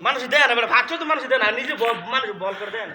মানুষ দেয় না মানে ভাবছো তো মানুষ দেয় না নিজে মানুষ বল করে দেয় না